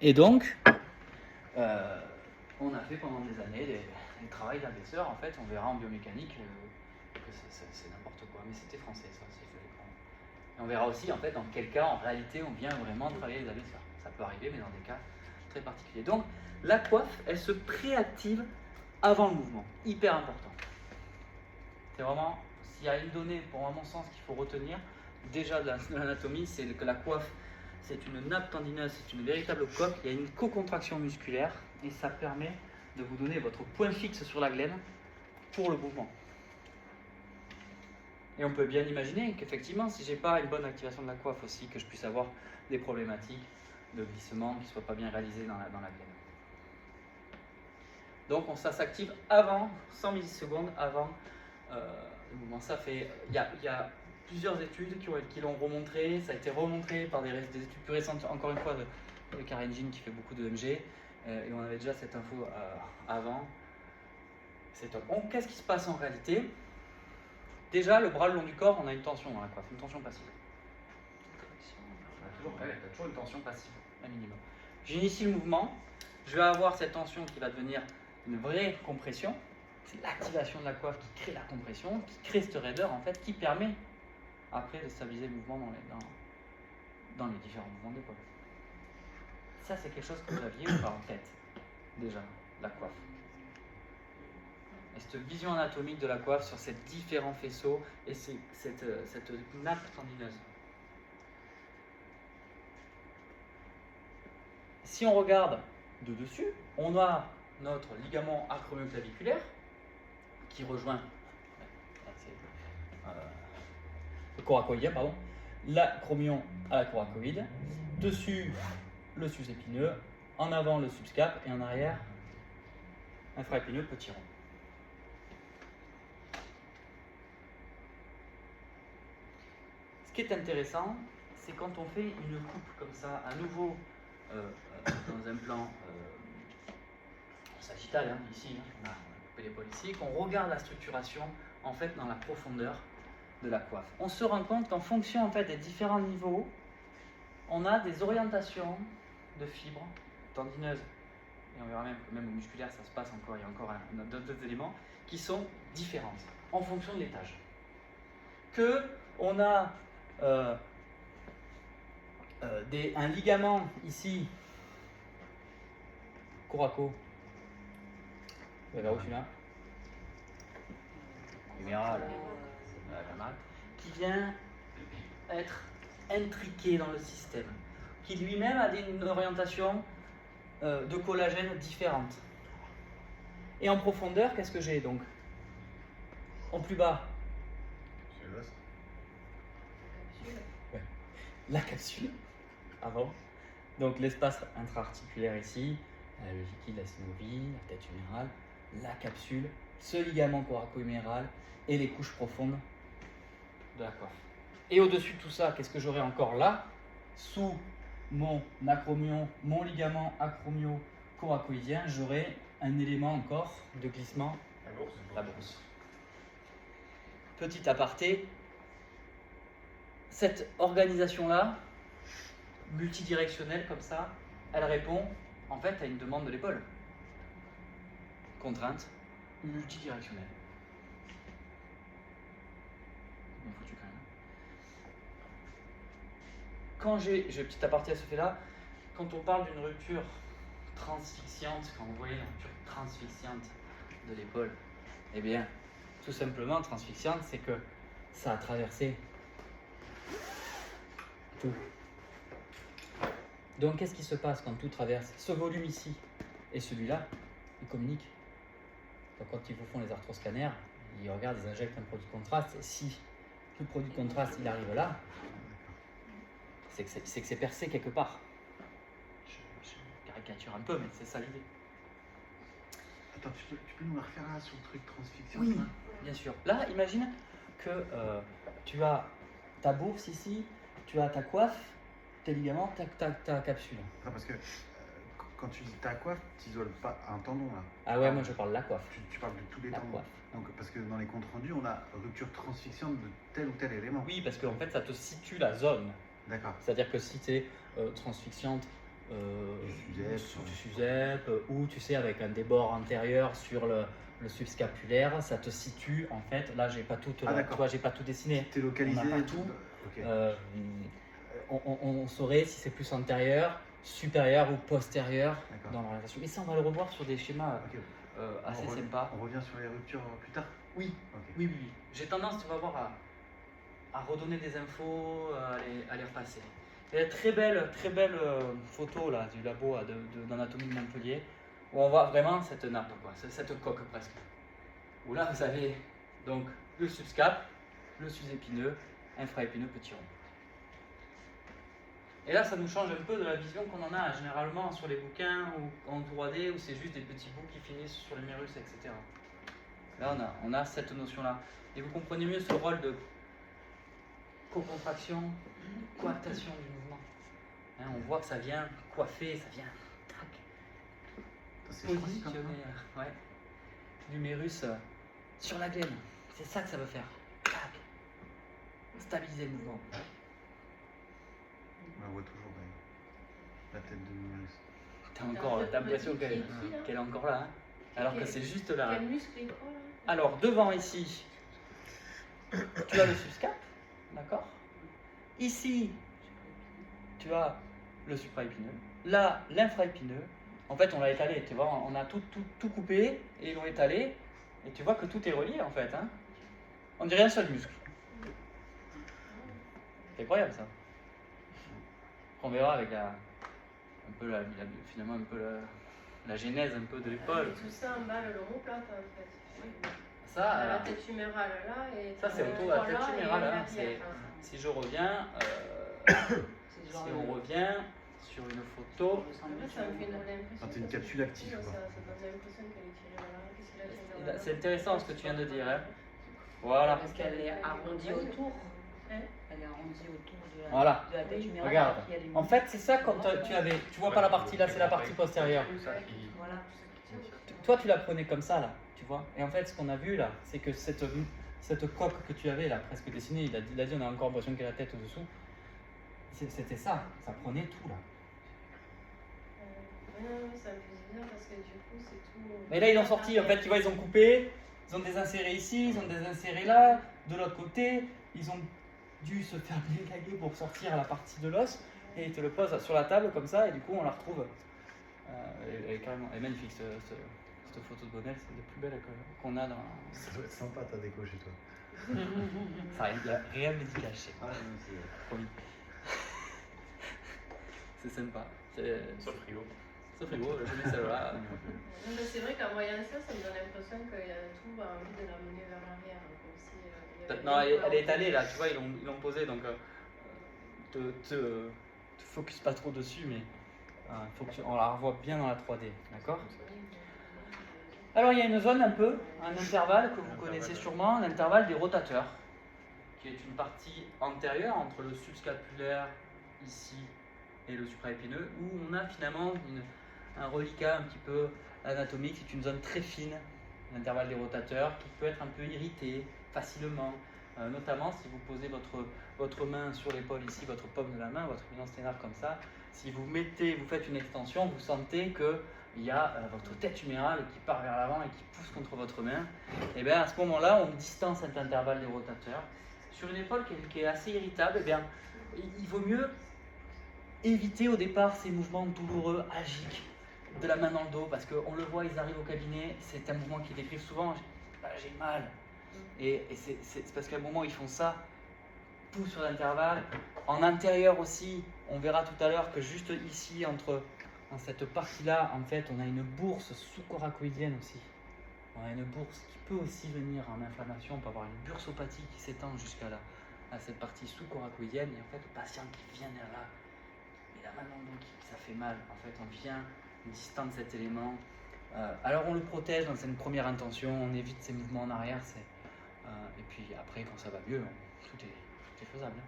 Et donc, on a fait pendant des années des travails d'abaisseur. En fait, on verra en biomécanique que c'est n'importe quoi, mais c'était français ça, c'est fait l'écran. Et on verra aussi en fait dans quel cas en réalité on vient vraiment travailler les abaisseurs. Ça peut arriver, mais dans des cas très particuliers. Donc, la coiffe, elle se préactive avant le mouvement. Hyper important. C'est vraiment, s'il y a une donnée, pour à mon sens, qu'il faut retenir, déjà de l'anatomie, c'est que la coiffe, c'est une nappe tendineuse, c'est une véritable coque, il y a une co-contraction musculaire, et ça permet de vous donner votre point fixe sur la glène pour le mouvement. Et on peut bien imaginer qu'effectivement, si je n'ai pas une bonne activation de la coiffe aussi, que je puisse avoir des problématiques de glissement qui ne soient pas bien réalisées dans la glène. Donc ça s'active avant, 100 millisecondes avant le mouvement. Ça fait, il y a plusieurs études qui l'ont remontré. Ça a été remontré par des études plus récentes, encore une fois, de Karen Jean qui fait beaucoup de MG. Et on avait déjà cette info avant. C'est top. Donc, qu'est-ce qui se passe en réalité? Déjà, le bras le long du corps, on a une tension dans la coiffe, une tension passive. On a toujours une tension passive, un minimum. J'initie le mouvement, je vais avoir cette tension qui va devenir une vraie compression. C'est l'activation de la coiffe qui crée la compression, qui crée cette raideur en fait, qui permet après de stabiliser le mouvement dans les différents mouvements d'épaule. Ça, c'est quelque chose que vous aviez pas en tête, déjà, la coiffe. Et cette vision anatomique de la coiffe sur ces différents faisceaux et cette nappe tendineuse. Si on regarde de dessus, on a notre ligament acromioclaviculaire qui rejoint le coracoïdien, pardon, l'acromion à la coracoïde, dessus le sus-épineux, en avant le subscap et en arrière infraépineux petit rond. Ce qui est intéressant, c'est quand on fait une coupe comme ça, à nouveau dans un plan sagittal, hein, ici, on a coupé l'épaule ici, qu'on regarde la structuration en fait dans la profondeur de la coiffe. On se rend compte qu'en fonction en fait des différents niveaux, on a des orientations de fibres tendineuses, et on verra même que même au musculaire ça se passe encore, il y a encore d'autres éléments qui sont différentes en fonction de l'étage. Que on a un ligament ici, coraco, vers où celui-là, huméral, qui vient être intriqué dans le système, qui lui-même a une orientation de collagène différente. Et en profondeur, qu'est-ce que j'ai donc? En plus bas, ouais, la capsule, avant. Donc l'espace intra-articulaire ici, le liquide, la synovie, la tête humérale, la capsule, ce ligament coraco-huméral et les couches profondes de la coiffe. Et au-dessus de tout ça, qu'est-ce que j'aurai encore là? Sous mon acromion, mon ligament acromio-coracoïdien, j'aurai un élément encore de glissement, la bourse. Petit aparté, cette organisation-là, multidirectionnelle comme ça, elle répond en fait à une demande de l'épaule. Contrainte multidirectionnelle. Bien foutu quand même. Quand j'ai petit aparté à ce fait-là, quand on parle d'une rupture transfixiante, quand vous voyez une rupture transfixiante de l'épaule, eh bien, tout simplement, transfixiante, c'est que ça a traversé tout. Donc, qu'est-ce qui se passe quand tout traverse? Ce volume ici et celui-là, ils communiquent. Donc, quand ils vous font les arthroscanners, ils regardent, ils injectent un produit de contraste, et si le produit de contraste, il arrive là, c'est que c'est percé quelque part. Je caricature un peu, mais c'est ça l'idée. Attends, tu peux nous la refaire là sur le truc transfixion? Oui, bien sûr. Là, imagine que tu as ta bourse ici, tu as ta coiffe, tes ligaments, ta capsule. Non, parce que quand tu dis ta coiffe, tu n'isoles pas un tendon là. Ah ouais, moi je parle de la coiffe. Tu parles de tous les La tendons. coiffe. Donc, parce que dans les comptes rendus, on a rupture transfixiante de tel ou tel élément. Oui, parce qu'en fait, ça te situe la zone. D'accord. C'est-à-dire que si tu es transfixiante sous du SUSEP ou tu sais avec un débord antérieur sur le subscapulaire, ça te situe en fait. Là, j'ai pas tout, tu vois, j'ai pas tout dessiné. T'es localisé. On n'a pas tout. Ok. On saurait si c'est plus antérieur, supérieur ou postérieur D'accord. dans l'orientation. Mais ça, on va le revoir sur des schémas Ok. assez sympas. On revient sur les ruptures plus tard. Oui, Ok. oui. J'ai tendance, tu vas voir, à redonner des infos, à les repasser. Il y a une très belle photo là, du labo d'anatomie de Montpellier, où on voit vraiment cette nappe, quoi, cette coque presque. Où là, vous avez donc le subscap, le sus-épineux, infraépineux, petit rond. Et là, ça nous change un peu de la vision qu'on en a généralement sur les bouquins ou en 3D, où c'est juste des petits bouts qui finissent sur le mérus, etc. Là, on a cette notion-là. Et vous comprenez mieux ce rôle de co-contraction, coaptation du mouvement. Hein, on voit que ça vient coiffer, ça vient positionner l'humérus sur la glène. C'est ça que ça veut faire. Tac. Stabiliser le mouvement. On la voit toujours la tête de l'humérus. T'as l'impression qu'elle est encore là, hein, alors que c'est juste là. Quel muscle il prend, là? Alors devant ici, tu as le subscap, d'accord? Ici, tu as le supraépineux. Là, l'infraépineux. En fait, on l'a étalé, tu vois, on a tout coupé et ils l'ont étalé. Et tu vois que tout est relié en fait. Hein. On dirait un seul muscle. C'est incroyable ça. On verra avec finalement un peu la genèse un peu de l'épaule. Tout ça en bas, l'omoplate en fait. Ça, la tête humérale là. Et ça c'est autour de la tête humérale. Hein. Si je reviens, si on revient sur une photo. C'est une capsule active. C'est intéressant ce que tu viens de dire. Hein. Voilà. Parce qu'elle est arrondie autour. Elle est arrondie autour de la tête humérale. Regarde. En fait, c'est ça quand tu avais. Tu vois pas la partie là, c'est la partie postérieure. Voilà. Toi, tu la prenais comme ça là, tu vois. Et en fait, ce qu'on a vu là, c'est que cette coque que tu avais là, presque dessinée, il a dit, on a encore l'impression qu'il y a la tête au-dessous. C'était ça prenait tout là. Ça me fait bizarre parce que du coup, c'est tout. Mais là, ils ont sorti, en fait, tu vois, ils ont coupé, ils ont désinséré ici, ils ont désinséré là, de l'autre côté, ils ont dû se faire dégager pour sortir la partie de l'os, et ils te le posent sur la table comme ça, et du coup, on la retrouve. Elle est magnifique, cette photo de Bonnel, c'est la plus belle qu'on a dans. Ça doit être sympa ta déco chez toi. Ça, il n'y a rien de médical chez moi. Promis. C'est sympa. Sur le frigo. Sur le frigo, je mets celle-là. C'est vrai qu'en voyant ça, ça me donne l'impression que tout a envie de l'amener vers l'arrière. Non, elle est étalée là, tu vois, ils l'ont posée, donc te focus pas trop dessus, mais faut on la revoit bien dans la 3D, d'accord? Alors il y a une zone un intervalle que vous connaissez sûrement, l'intervalle des rotateurs, qui est une partie antérieure entre le subscapulaire ici et le supraépineux, où on a finalement un reliquat un petit peu anatomique. C'est une zone très fine, l'intervalle des rotateurs, qui peut être un peu irrité facilement, notamment si vous posez votre main sur l'épaule ici, votre paume de la main, votre éminence sténare comme ça. Si vous faites une extension, vous sentez qu'il y a votre tête humérale qui part vers l'avant et qui pousse contre votre main. Et bien à ce moment-là, on distance cet intervalle des rotateurs. Sur une épaule qui est assez irritable, il vaut mieux éviter au départ ces mouvements douloureux, agiques, de la main dans le dos, parce qu'on le voit, ils arrivent au cabinet, c'est un mouvement qu'ils décrivent souvent, j'ai mal. Et c'est parce qu'à un moment ils font ça, pousse sur l'intervalle. En intérieur aussi, on verra tout à l'heure que juste ici, dans cette partie-là, en fait, on a une bourse sous-coracoïdienne aussi. On a une bourse qui peut aussi venir en inflammation, on peut avoir une bursopathie qui s'étend jusqu'à à cette partie sous-coracoïdienne, et en fait, le patient qui vient vers là, et la main dans le dos, ça fait mal. En fait, on vient distendre cet élément. Alors, on le protège dans une première intention, on évite ces mouvements en arrière, et puis après, quand ça va mieux, tout est faisable.